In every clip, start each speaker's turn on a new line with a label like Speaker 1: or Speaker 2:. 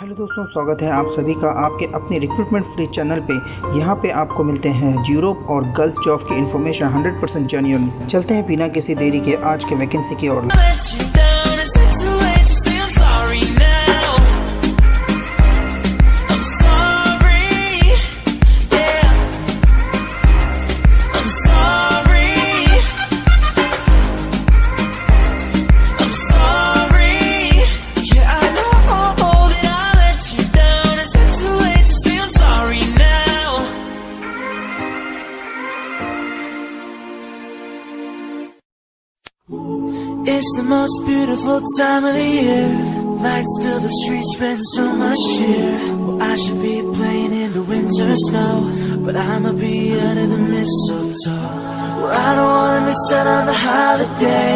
Speaker 1: Hello दोस्तों, स्वागत है आप सभी का आपके अपने रिक्रूटमेंट फ्री चैनल पे। यहाँ पे आपको मिलते हैं यूरोप और गल्फ जॉब की इन्फॉर्मेशन 100% जेन्युइन। चलते हैं बिना किसी देरी के आज के वैकेंसी की ओर।
Speaker 2: It's the most beautiful time of the year. Lights fill the streets, spreading so much cheer. Well, I should be playing in the winter snow, but I'ma be under the mistletoe. Well, I don't wanna miss out on the holiday,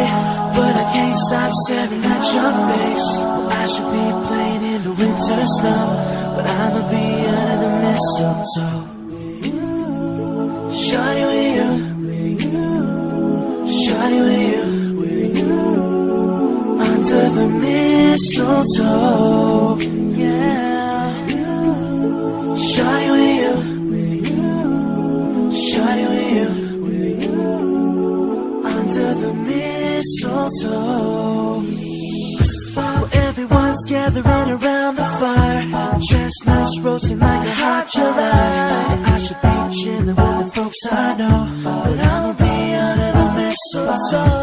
Speaker 2: but I can't stop staring at your face. Well, I should be playing in the winter snow, but I'ma be under the mistletoe. Shawty with you, shawty with you. Under the mistletoe, yeah. Shawty with you, shawty with you. Under the mistletoe. Well, everyone's gathering around the fire, chestnuts roasting like a hot July. I should be chilling with the folks I know, but I'ma be under the mistletoe.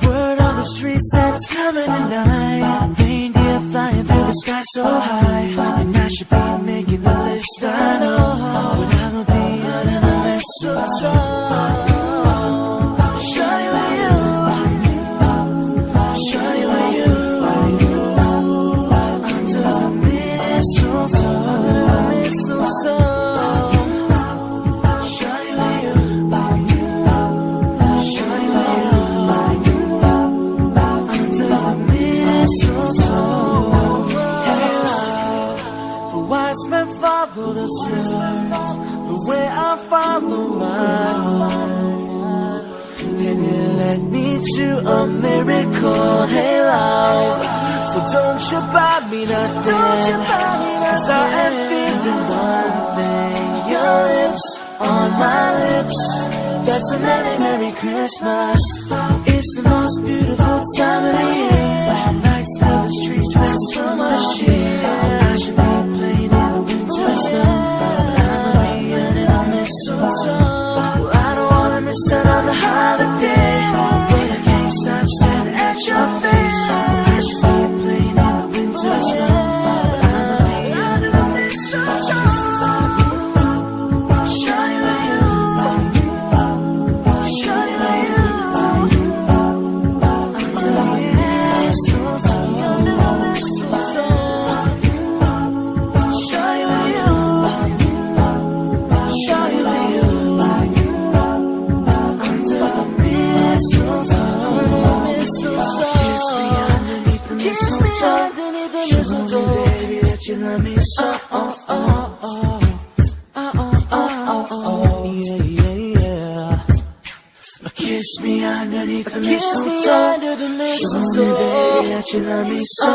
Speaker 2: Word on the streets that it's coming tonight. Reindeer flying through the sky so high, and I should be making the list, I know, but I'ma be under the mistletoe. Shawty with you, shawty with you. Under the mistletoe, mistletoe. Follow the stars the way I follow my heart, and it led me to a miracle. Hey love, so don't you buy me nothing, 'cause I am feeling one thing. Your lips on my lips, that's a Merry Merry Christmas. It's the most beautiful time of the year. Lights fill the streets with so much cheer. I should be playing in the winter snow, but I'ma be under the mistletoe. Well, I don't wanna miss out on the holiday, but I can't stop staring at your face. I should be playing in the winter snow, but I'ma be under the mistletoe. Shawty with you, shawty with you. Under the mistletoe, under the mistletoe. Shawty with you, shawty with you. Under the mistletoe, mistletoe. Kiss me underneath the mistletoe. Show me, baby, that you love me so. Kiss me underneath the mistletoe. Show me, baby, that you love me so.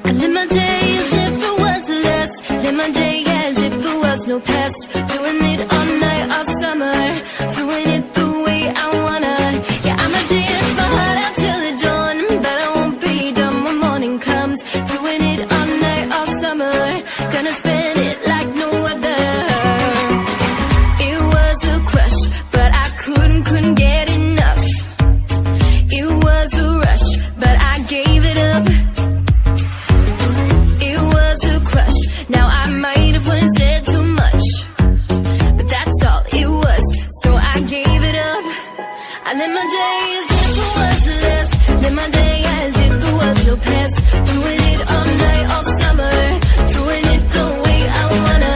Speaker 3: I live my day as if it was left. Live my day as if there was no past. Doing it all night, all summer. Doing it the way I wanna. Yeah, I'ma dance my heart out till the dawn, but I won't be done when morning comes. Doing it all night, all summer. Gonna spend it like no other. It was a crush, but I couldn't get enough. It was a rush, but I gave it up. It was a crush, now I might have once said too much, but that's all it was, so I gave it up. I live my day as if it was left. Live my day as if there was no past. Doing it all night, all summer. Doing it the way I wanna.